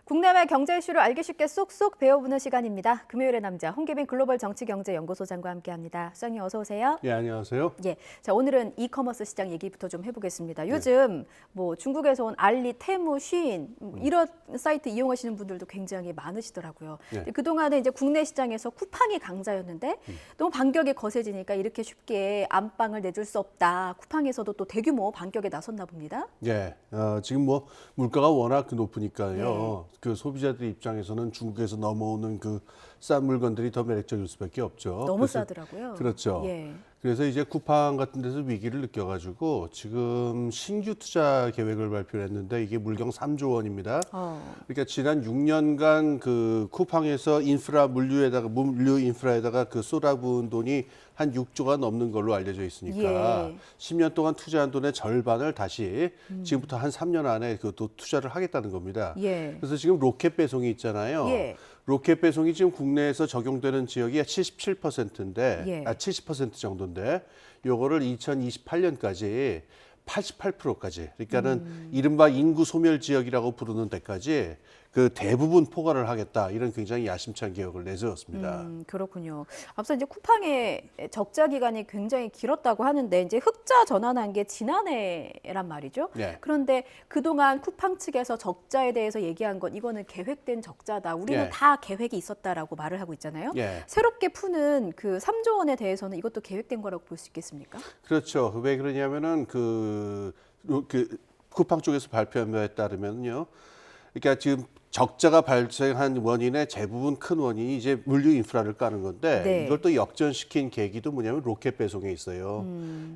국내외 경제 이슈를 알기 쉽게 쏙쏙 배워보는 시간입니다. 금요일의 남자 홍계빈 글로벌 정치경제연구소장과 함께합니다. 수장님 어서 오세요. 예, 안녕하세요. 예, 자 오늘은 이커머스 시장 얘기부터 좀 해보겠습니다. 요즘 뭐 중국에서 온 알리, 테무, 쉬인 이런 사이트 이용하시는 분들도 굉장히 많으시더라고요. 네. 그동안에 이제 국내 시장에서 쿠팡이 강자였는데 너무 반격이 거세지니까 이렇게 쉽게 안방을 내줄 수 없다. 쿠팡에서도 또 대규모 반격에 나섰나 봅니다. 예, 지금 뭐 물가가 워낙 높으니까요. 네. 그 소비자들 입장에서는 중국에서 넘어오는 그 싼 물건들이 더 매력적일 수밖에 없죠. 너무 그래서, 싸더라고요. 그렇죠. 예. 그래서 이제 쿠팡 같은 데서 위기를 느껴가지고 지금 신규 투자 계획을 발표했는데 이게 물경 3조 원입니다. 그러니까 지난 6년간 그 쿠팡에서 물류 인프라에다가 그 쏟아부은 돈이 한 6조가 넘는 걸로 알려져 있으니까 예. 10년 동안 투자한 돈의 절반을 다시 지금부터 한 3년 안에 그또 투자를 하겠다는 겁니다. 예. 그래서 지금 로켓 배송이 있잖아요. 예. 로켓 배송이 지금 국내에서 적용되는 지역이 77%인데, 예. 70% 정도인데, 요거를 2028년까지 88%까지, 그러니까는 이른바 인구 소멸 지역이라고 부르는 데까지 그 대부분 포괄을 하겠다, 이런 굉장히 야심찬 계획을 내세웠습니다. 그렇군요. 앞서 이제 쿠팡의 적자 기간이 굉장히 길었다고 하는데 이제 흑자 전환한 게 지난해란 말이죠. 네. 그런데 그동안 쿠팡 측에서 적자에 대해서 얘기한 건 이거는 계획된 적자다. 우리는 예. 다 계획이 있었다라고 말을 하고 있잖아요. 예. 새롭게 푸는 그 3조 원에 대해서는 이것도 계획된 거라고 볼 수 있겠습니까? 그렇죠. 왜 그러냐면은 쿠팡 쪽에서 발표한 바에 따르면요. 그러니까 지금 적자가 발생한 원인의 대부분 큰 원인이 이제 물류 인프라를 까는 건데 네. 이걸 또 역전시킨 계기도 뭐냐면 로켓 배송에 있어요.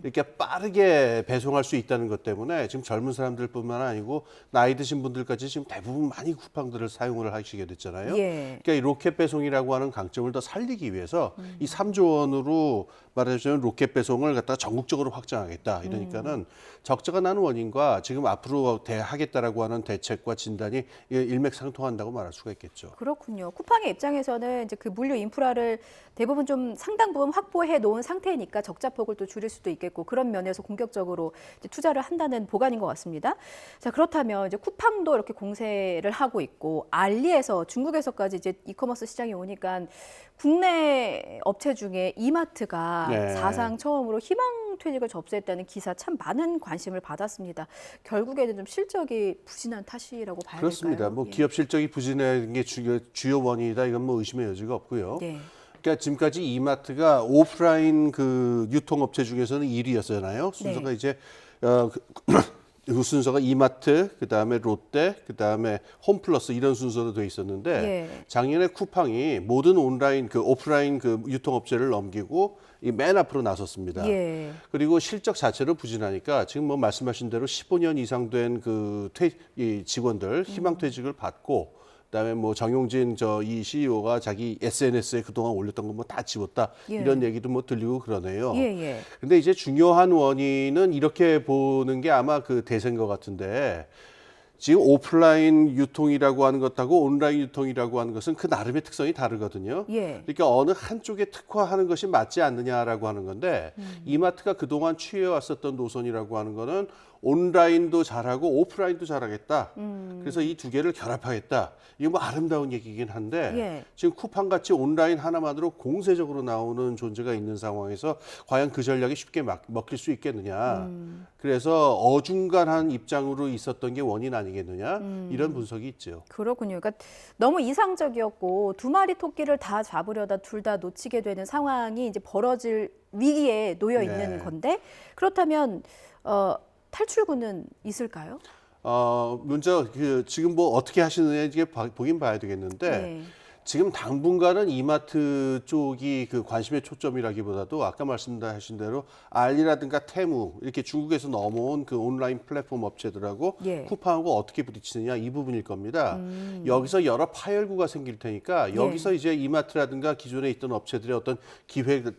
이렇게 빠르게 배송할 수 있다는 것 때문에 지금 젊은 사람들뿐만 아니고 나이 드신 분들까지 지금 대부분 많이 쿠팡들을 사용을 하시게 됐잖아요. 예. 그러니까 이 로켓 배송이라고 하는 강점을 더 살리기 위해서 이 3조 원으로 말하자면 로켓 배송을 갖다가 전국적으로 확장하겠다. 이러니까는 적자가 나는 원인과 지금 앞으로 하겠다라고 하는 대책과 진단이 일맥상통한다고 말할 수가 있겠죠. 그렇군요. 쿠팡의 입장에서는 이제 그 물류 인프라를 대부분 좀 상당 부분 확보해 놓은 상태니까 적자폭을 또 줄일 수도 있겠고 그런 면에서 공격적으로 이제 투자를 한다는 보관인 것 같습니다. 자, 그렇다면 이제 쿠팡도 이렇게 공세를 하고 있고 알리에서 중국에서까지 이제 이커머스 시장이 오니까 국내 업체 중에 이마트가 네. 사상 처음으로 희망퇴직을 접수했다는 기사 참 많은 관심을 받았습니다. 결국에는 좀 실적이 부진한 탓이라고 봐야 그렇습니다. 될까요? 뭐 예. 기업 실적이 부진한 게 주요 원인이다. 이건 뭐 의심의 여지가 없고요. 네. 그러니까 지금까지 이마트가 오프라인 그 유통업체 중에서는 1위였잖아요. 순서가 네. 이제 그 순서가 이마트, 그 다음에 롯데, 그 다음에 홈플러스 이런 순서로 돼 있었는데 예. 작년에 쿠팡이 모든 오프라인 그 유통업체를 넘기고 이 맨 앞으로 나섰습니다. 예. 그리고 실적 자체로 부진하니까 지금 뭐 말씀하신 대로 15년 이상 된 그 이 직원들 희망퇴직을 받고 그다음에 뭐 정용진 이 CEO가 자기 SNS에 그동안 올렸던 거 뭐 다 지웠다 예. 이런 얘기도 뭐 들리고 그러네요. 예, 예. 근데 이제 중요한 원인은 이렇게 보는 게 아마 그 대세인 것 같은데 지금 오프라인 유통이라고 하는 것하고 온라인 유통이라고 하는 것은 그 나름의 특성이 다르거든요. 예. 그러니까 어느 한쪽에 특화하는 것이 맞지 않느냐라고 하는 건데 이마트가 그동안 취해왔었던 노선이라고 하는 거는 온라인도 잘하고 오프라인도 잘하겠다. 그래서 이 두 개를 결합하겠다. 이게 뭐 아름다운 얘기긴 한데 예. 지금 쿠팡같이 온라인 하나만으로 공세적으로 나오는 존재가 있는 상황에서 과연 그 전략이 쉽게 먹힐 수 있겠느냐. 그래서 어중간한 입장으로 있었던 게 원인 아니겠느냐. 이런 분석이 있죠. 그렇군요. 그러니까 너무 이상적이었고 두 마리 토끼를 다 잡으려다 둘 다 놓치게 되는 상황이 이제 벌어질 위기에 놓여 있는 네. 건데 그렇다면 탈출구는 있을까요? 먼저 지금 뭐 어떻게 하시느냐 이게 보긴 봐야 되겠는데 네. 지금 당분간은 이마트 쪽이 그 관심의 초점이라기보다도 아까 말씀하신 대로 알리라든가 테무 이렇게 중국에서 넘어온 그 온라인 플랫폼 업체들하고 예. 쿠팡하고 어떻게 부딪히느냐 이 부분일 겁니다. 여기서 여러 파열구가 생길 테니까 여기서 이제 이마트라든가 기존에 있던 업체들의 어떤 기회가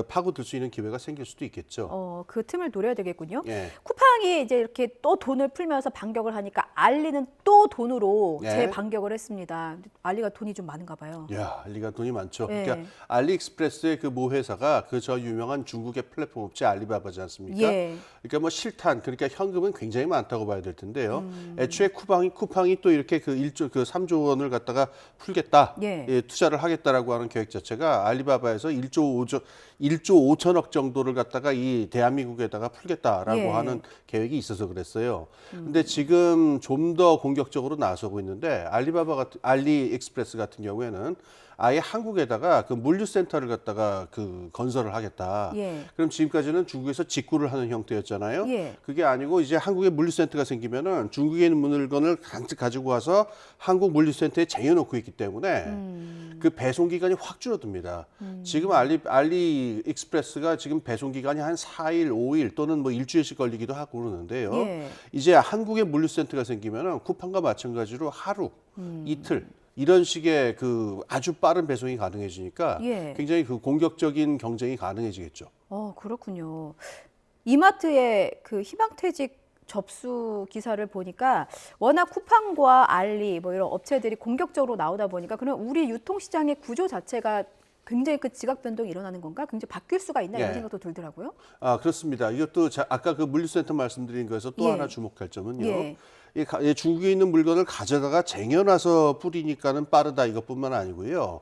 파고들 수 있는 기회가 생길 수도 있겠죠. 그 틈을 노려야 되겠군요. 예. 쿠팡이 이제 이렇게 또 돈을 풀면서 반격을 하니까 알리는 또 돈으로 예. 재반격을 했습니다. 알리가 돈이 좀 많은가 봐요. 야, 알리가 돈이 많죠. 네. 그러니까 알리익스프레스의 그 모 회사가 그 저 유명한 중국의 플랫폼 업체 알리바바지 않습니까? 예. 그러니까 뭐 실탄, 그러니까 현금은 굉장히 많다고 봐야 될 텐데요. 애초에 쿠팡이 또 이렇게 그 3조 원을 갖다가 풀겠다, 예. 투자를 하겠다라고 하는 계획 자체가 알리바바에서 1조 5천억 정도를 갖다가 이 대한민국에다가 풀겠다라고 예. 하는 계획이 있어서 그랬어요. 근데 지금 좀 더 공격적으로 나서고 있는데 알리익스프레스 같은 경우에는 아예 한국에다가 그 물류센터를 갖다가 그 건설을 하겠다. 예. 그럼 지금까지는 중국에서 직구를 하는 형태였잖아요. 예. 그게 아니고 이제 한국에 물류센터가 생기면은 중국에 있는 물건을 가지고 와서 한국 물류센터에 쟁여놓고 있기 때문에 그 배송 기간이 확 줄어듭니다. 지금 알리익스프레스가 지금 배송 기간이 한 4일, 5일 또는 뭐 일주일씩 걸리기도 하고 그러는데요. 예. 이제 한국에 물류센터가 생기면은 쿠팡과 마찬가지로 하루, 이틀 이런 식의 그 아주 빠른 배송이 가능해지니까 예. 굉장히 그 공격적인 경쟁이 가능해지겠죠. 그렇군요. 이마트의 그 희망퇴직 접수 기사를 보니까 워낙 쿠팡과 알리 뭐 이런 업체들이 공격적으로 나오다 보니까 그럼 우리 유통시장의 구조 자체가 굉장히 그 지각 변동이 일어나는 건가? 굉장히 바뀔 수가 있나 이런 예. 생각도 들더라고요. 아, 그렇습니다. 이것도 아까 그 물류센터 말씀드린 거에서 또 예. 하나 주목할 점은요. 예. 이 중국에 있는 물건을 가져다가 쟁여놔서 뿌리니까는 빠르다 이것뿐만 아니고요.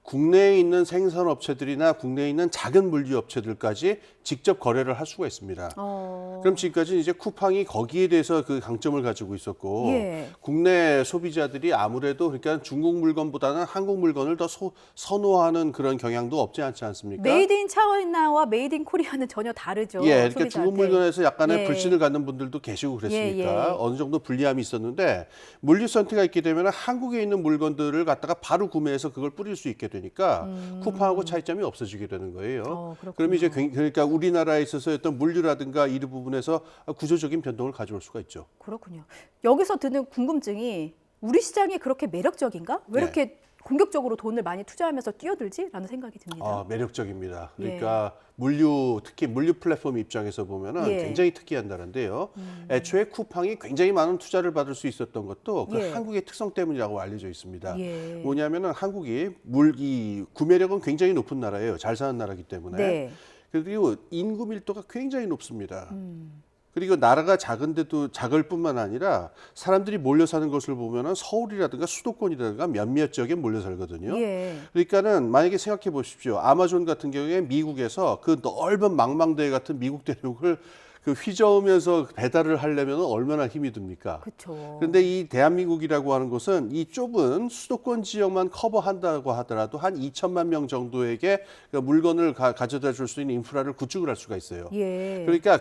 국내에 있는 생산업체들이나 국내에 있는 작은 물류업체들까지 직접 거래를 할 수가 있습니다. 그럼 지금까지 이제 쿠팡이 거기에 대해서 그 강점을 가지고 있었고 예. 국내 소비자들이 아무래도 그러니까 중국 물건보다는 한국 물건을 더 선호하는 그런 경향도 없지 않지 않습니까? 메이드 인 차이나와 메이드 인 코리아는 전혀 다르죠. 예, 그러니까 소비자한테. 중국 물건에서 약간의 예. 불신을 갖는 분들도 계시고 그랬으니까 예, 예. 어느 정도 불리함이 있었는데 물류센터가 있게 되면 한국에 있는 물건들을 갖다가 바로 구매해서 그걸 뿌릴 수 있게 되니까 쿠팡하고 차이점이 없어지게 되는 거예요. 그렇군요. 그럼 이제 그러니까 우리나라에 있어서 어떤 물류라든가 이 부분에서 구조적인 변동을 가져올 수가 있죠. 그렇군요. 여기서 드는 궁금증이 우리 시장이 그렇게 매력적인가? 왜 네. 이렇게 공격적으로 돈을 많이 투자하면서 뛰어들지? 라는 생각이 듭니다. 아, 매력적입니다. 예. 그러니까 특히 물류 플랫폼 입장에서 보면은 예. 굉장히 특이한다는데요. 애초에 쿠팡이 굉장히 많은 투자를 받을 수 있었던 것도 그 예. 한국의 특성 때문이라고 알려져 있습니다. 예. 뭐냐면은 한국이 이 구매력은 굉장히 높은 나라예요. 잘 사는 나라이기 때문에. 네. 그리고 인구 밀도가 굉장히 높습니다. 그리고 나라가 작은데도 작을 뿐만 아니라 사람들이 몰려 사는 것을 보면은 서울이라든가 수도권이라든가 몇몇 지역에 몰려 살거든요. 예. 그러니까는 만약에 생각해 보십시오. 아마존 같은 경우에 미국에서 그 넓은 망망대해 같은 미국 대륙을 그 휘저으면서 배달을 하려면 얼마나 힘이 듭니까? 그렇죠. 그런데 이 대한민국이라고 하는 곳은 이 좁은 수도권 지역만 커버한다고 하더라도 한 2천만 명 정도에게 그 물건을 가져다 줄 수 있는 인프라를 구축을 할 수가 있어요. 예. 그러니까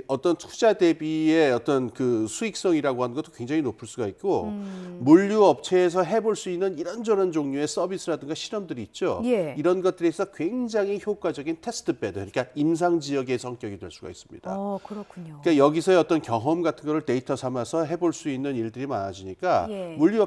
어떤 투자 대비의 어떤 그 수익성이라고 하는 것도 굉장히 높을 수가 있고 물류 업체에서 해볼 수 있는 이런저런 종류의 서비스라든가 실험들이 있죠. 예. 이런 것들에서 굉장히 효과적인 테스트베드, 그러니까 임상 지역의 성격이 될 수가 있습니다. 그렇군요. 그러니까 여기서의 어떤 경험 같은 거를 데이터 삼아서 해볼 수 있는 일들이 많아지니까 예. 물류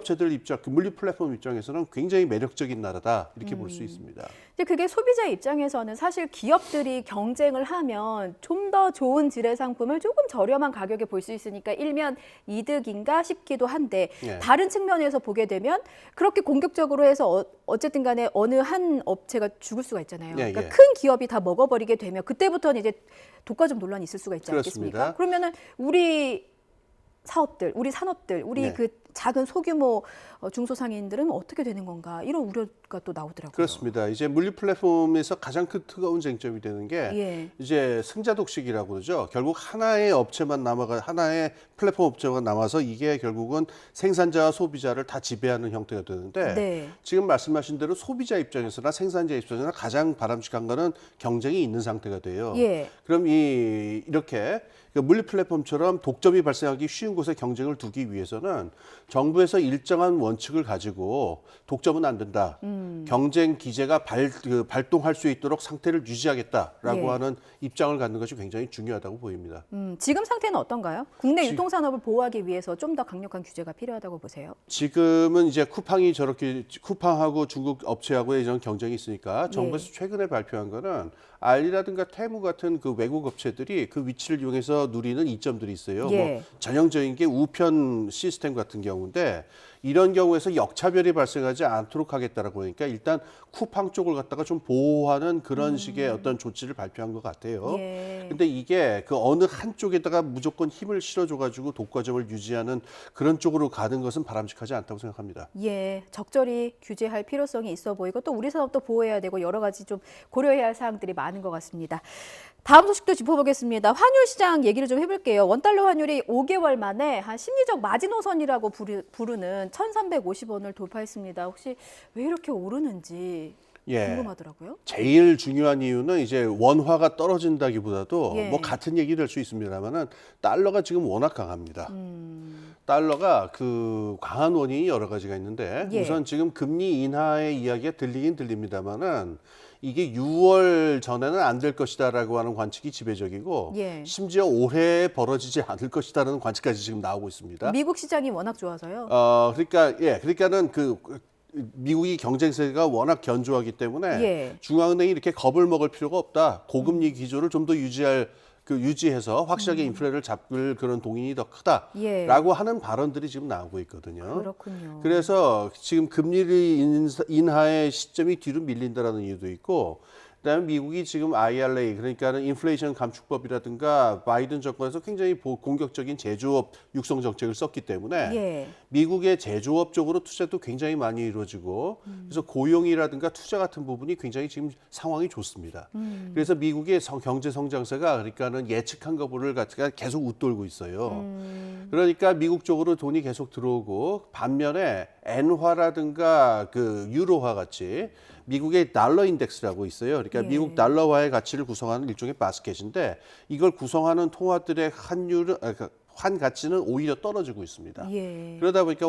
플랫폼 입장에서는 굉장히 매력적인 나라다 이렇게 볼 수 있습니다. 근데 그게 소비자 입장에서는 사실 기업들이 경쟁을 하면 좀 더 좋은 질의 상품을 조금 저렴한 가격에 볼 수 있으니까 일면 이득인가 싶기도 한데 예. 다른 측면에서 보게 되면 그렇게 공격적으로 해서 어쨌든 간에 어느 한 업체가 죽을 수가 있잖아요. 예, 그러니까 예. 큰 기업이 다 먹어버리게 되면 그때부터는 이제 독과점 논란이 있을 수가 있지 그렇습니다. 않겠습니까? 그러면은 우리 사업들, 우리 산업들, 우리 네. 그 작은 소규모 중소상인들은 어떻게 되는 건가 이런 우려가 또 나오더라고요. 그렇습니다. 이제 물류 플랫폼에서 가장 큰 뜨거운 쟁점이 되는 게 예. 이제 승자 독식이라고 그러죠. 결국 하나의 하나의 플랫폼 업체만 남아서 이게 결국은 생산자와 소비자를 다 지배하는 형태가 되는데 네. 지금 말씀하신 대로 소비자 입장에서나 생산자 입장에서나 가장 바람직한 거는 경쟁이 있는 상태가 돼요. 예. 그럼 이렇게 물류 플랫폼처럼 독점이 발생하기 쉬운 곳에 경쟁을 두기 위해서는 정부에서 일정한 원칙을 가지고 독점은 안 된다. 경쟁 기제가 발동할 수 있도록 상태를 유지하겠다라고 예. 하는 입장을 갖는 것이 굉장히 중요하다고 보입니다. 지금 상태는 어떤가요? 국내 유통산업을 보호하기 위해서 좀 더 강력한 규제가 필요하다고 보세요? 지금은 이제 쿠팡하고 중국 업체하고의 이런 경쟁이 있으니까 정부에서 최근에 발표한 거는 알리라든가 테무 같은 그 외국 업체들이 그 위치를 이용해서 누리는 이점들이 있어요. 예. 뭐 전형적인 게 우편 시스템 같은 경우인데 이런 경우에서 역차별이 발생하지 않도록 하겠다라고 하니까 일단 쿠팡 쪽을 갖다가 좀 보호하는 그런 식의 어떤 조치를 발표한 것 같아요. 예. 근데 이게 그 어느 한쪽에다가 무조건 힘을 실어줘가지고 독과점을 유지하는 그런 쪽으로 가는 것은 바람직하지 않다고 생각합니다. 예, 적절히 규제할 필요성이 있어 보이고 또 우리 산업도 보호해야 되고 여러 가지 좀 고려해야 할 사항들이 많은 것 같습니다. 다음 소식도 짚어보겠습니다. 환율 시장 얘기를 좀 해볼게요. 원달러 환율이 5개월 만에 한 심리적 마지노선이라고 부르는 1,350원을 돌파했습니다. 혹시 왜 이렇게 오르는지 궁금하더라고요. 제일 중요한 이유는 이제 원화가 떨어진다기보다도 예. 뭐 같은 얘기 될 수 있습니다만은 달러가 지금 워낙 강합니다. 달러가 그 강한 원인이 여러 가지가 있는데 예. 우선 지금 금리 인하의 이야기가 들리긴 들립니다만은 이게 6월 전에는 안 될 것이다라고 하는 관측이 지배적이고 예. 심지어 올해 벌어지지 않을 것이다라는 관측까지 지금 나오고 있습니다. 미국 시장이 워낙 좋아서요. 그러니까는 미국이 경쟁세가 워낙 견조하기 때문에 예. 중앙은행이 이렇게 겁을 먹을 필요가 없다. 고금리 기조를 좀 더 유지해서 확실하게 인플레를 잡을 그런 동인이 더 크다라고 하는 발언들이 지금 나오고 있거든요. 그렇군요. 그래서 지금 금리를 인하의 시점이 뒤로 밀린다라는 이유도 있고 그다음에 미국이 지금 IRA 그러니까는 인플레이션 감축법이라든가 바이든 정권에서 굉장히 공격적인 제조업 육성 정책을 썼기 때문에 미국의 제조업 쪽으로 투자도 굉장히 많이 이루어지고 그래서 고용이라든가 투자 같은 부분이 굉장히 지금 상황이 좋습니다. 그래서 미국의 경제 성장세가 그러니까는 예측한 것보다 같이가 계속 웃돌고 있어요. 그러니까 미국 쪽으로 돈이 계속 들어오고 반면에 엔화라든가 그 유로화 같이 미국의 달러 인덱스라고 있어요. 그러니까 미국 달러화의 가치를 구성하는 일종의 바스켓인데 이걸 구성하는 통화들의 환 가치는 오히려 떨어지고 있습니다. 그러다 보니까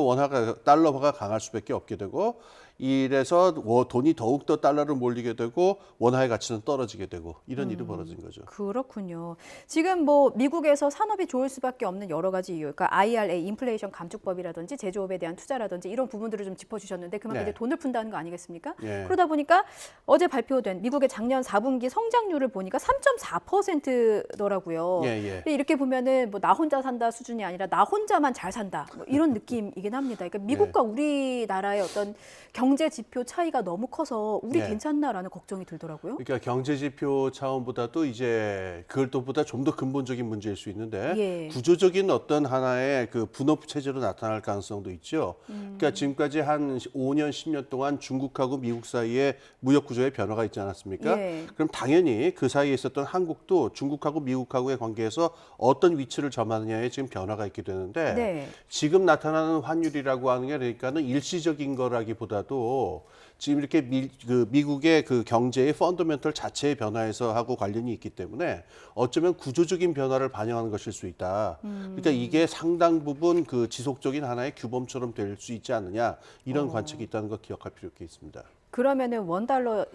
달러화가 강할 수밖에 없게 되고 이래서 돈이 더욱더 달러로 몰리게 되고 원화의 가치는 떨어지게 되고 이런 일이 벌어진 거죠. 그렇군요. 지금 뭐 미국에서 산업이 좋을 수밖에 없는 여러 가지 이유, 그러니까 IRA, 인플레이션 감축법이라든지 제조업에 대한 투자라든지 이런 부분들을 좀 짚어주셨는데 그만큼 이제 돈을 푼다는 거 아니겠습니까? 그러다 보니까 어제 발표된 미국의 작년 4분기 성장률을 보니까 3.4%더라고요. 근데 이렇게 보면은 뭐 나 혼자 산다 수준이 아니라 나 혼자만 잘 산다 뭐 이런 느낌이긴 합니다. 그러니까 미국과 우리나라의 어떤 경제 지표 차이가 너무 커서 우리 괜찮나라는 걱정이 들더라고요. 그러니까 경제 지표 차원보다도 이제 그것보다 좀 더 근본적인 문제일 수 있는데 구조적인 어떤 하나의 그 분업 체제로 나타날 가능성도 있죠. 그러니까 지금까지 한 5년, 10년 동안 중국하고 미국 사이에 무역 구조의 변화가 있지 않았습니까? 그럼 당연히 그 사이에 있었던 한국도 중국하고 미국하고의 관계에서 어떤 위치를 점하느냐에 지금 변화가 있게 되는데 지금 나타나는 환율이라고 하는 게 그러니까는 일시적인 거라기보다도 지금 이렇게 미국의 그 경제의 펀더멘털 자체의 변화에서 하고 관련이 있기 때문에 어쩌면 구조적인 변화를 반영하는 것일 수 있다. 그러니까 이게 상당 부분 그 지속적인 하나의 규범처럼 될 수 있지 않느냐 이런 관측이 있다는 거 기억할 필요가 있습니다. 그러면은 원달러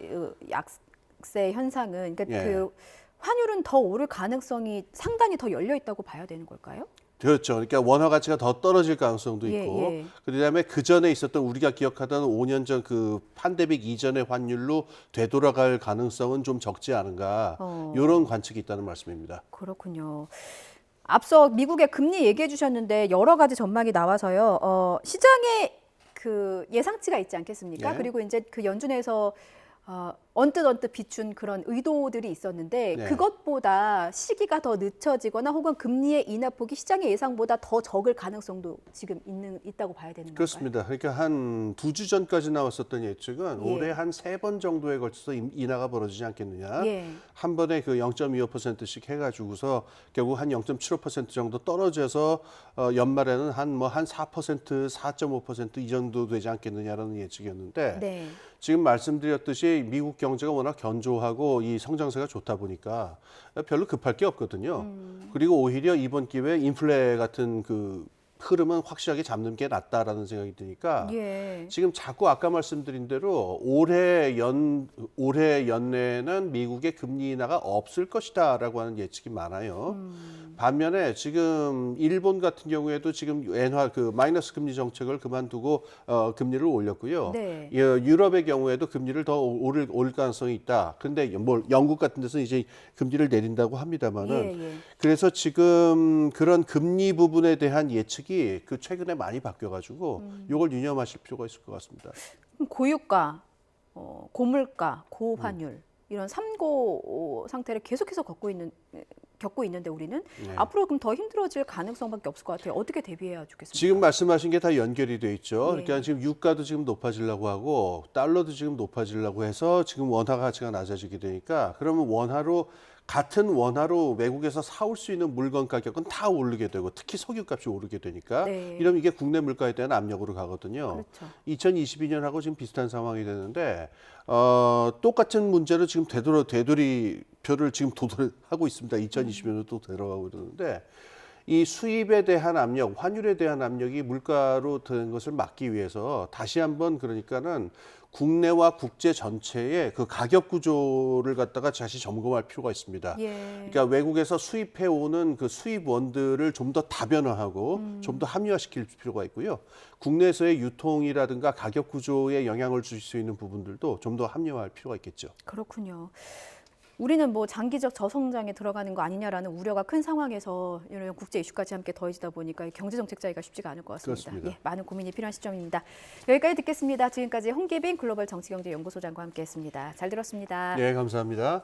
약세 현상은 그러니까 그 환율은 더 오를 가능성이 상당히 더 열려 있다고 봐야 되는 걸까요? 그렇죠. 그러니까 원화 가치가 더 떨어질 가능성도 있고, 그다음에 그 전에 있었던 우리가 기억하던 5년 전 그 팬데믹 이전의 환율로 되돌아갈 가능성은 좀 적지 않은가 이런 관측이 있다는 말씀입니다. 그렇군요. 앞서 미국의 금리 얘기해 주셨는데 여러 가지 전망이 나와서요. 시장에 그 예상치가 있지 않겠습니까? 그리고 이제 그 연준에서 언뜻 비춘 그런 의도들이 있었는데 그것보다 시기가 더 늦춰지거나 혹은 금리의 인하폭이 시장의 예상보다 더 적을 가능성도 지금 있다고 봐야 되는 건가요? 그렇습니다. 그러니까 한 2주 전까지 나왔었던 예측은 올해 한 3번 정도에 걸쳐서 인하가 벌어지지 않겠느냐. 한 번에 그 0.25%씩 해가지고서 결국 한 0.75% 정도 떨어져서 연말에는 한 4%, 4.5% 이 정도 되지 않겠느냐라는 예측이었는데 지금 말씀드렸듯이 미국 경제가 워낙 견조하고 이 성장세가 좋다 보니까 별로 급할 게 없거든요. 그리고 오히려 이번 기회에 인플레 같은 그 흐름은 확실하게 잡는 게 낫다라는 생각이 드니까 지금 자꾸 아까 말씀드린 대로 올해 연내에는 미국의 금리 인하가 없을 것이다라고 하는 예측이 많아요. 반면에 지금 일본 같은 경우에도 지금 엔화 그 마이너스 금리 정책을 그만두고 금리를 올렸고요. 유럽의 경우에도 금리를 더 올 가능성이 있다. 근데 뭐 영국 같은 데서 이제 금리를 내린다고 합니다만은 그래서 지금 그런 금리 부분에 대한 예측이 인식이 그 최근에 많이 바뀌어가지고 이걸 유념하실 필요가 있을 것 같습니다. 그럼 고유가, 고물가, 고환율 이런 삼고 상태를 계속해서 겪고 있는데 우리는 네. 앞으로 그럼 더 힘들어질 가능성밖에 없을 것 같아요. 어떻게 대비해야 좋겠습니까? 지금 말씀하신 게 다 연결이 돼 있죠. 예. 그러니까 지금 유가도 지금 높아지려고 하고 달러도 지금 높아지려고 해서 지금 원화 가치가 낮아지게 되니까 그러면 같은 원화로 외국에서 사올 수 있는 물건 가격은 다 오르게 되고 특히 석유값이 오르게 되니까 네. 이러면 이게 국내 물가에 대한 압력으로 가거든요. 그렇죠. 2022년하고 지금 비슷한 상황이 되는데 똑같은 문제를 지금 되돌이표를 지금 도달하고 있습니다. 2020년도 또 들어가고 그러는데 이 수입에 대한 압력, 환율에 대한 압력이 물가로 드는 것을 막기 위해서 다시 한번 그러니까는 국내와 국제 전체의 그 가격 구조를 갖다가 다시 점검할 필요가 있습니다. 예. 그러니까 외국에서 수입해 오는 그 수입원들을 좀 더 다변화하고 좀 더 합리화시킬 필요가 있고요. 국내에서의 유통이라든가 가격 구조에 영향을 줄 수 있는 부분들도 좀 더 합리화할 필요가 있겠죠. 그렇군요. 우리는 뭐 장기적 저성장에 들어가는 거 아니냐라는 우려가 큰 상황에서 이런 국제 이슈까지 함께 더해지다 보니까 경제 정책 짜기가 쉽지가 않을 것 같습니다. 그렇습니다. 예, 많은 고민이 필요한 시점입니다. 여기까지 듣겠습니다. 지금까지 홍기빈 글로벌 정치경제연구소장과 함께했습니다. 잘 들었습니다. 네, 감사합니다.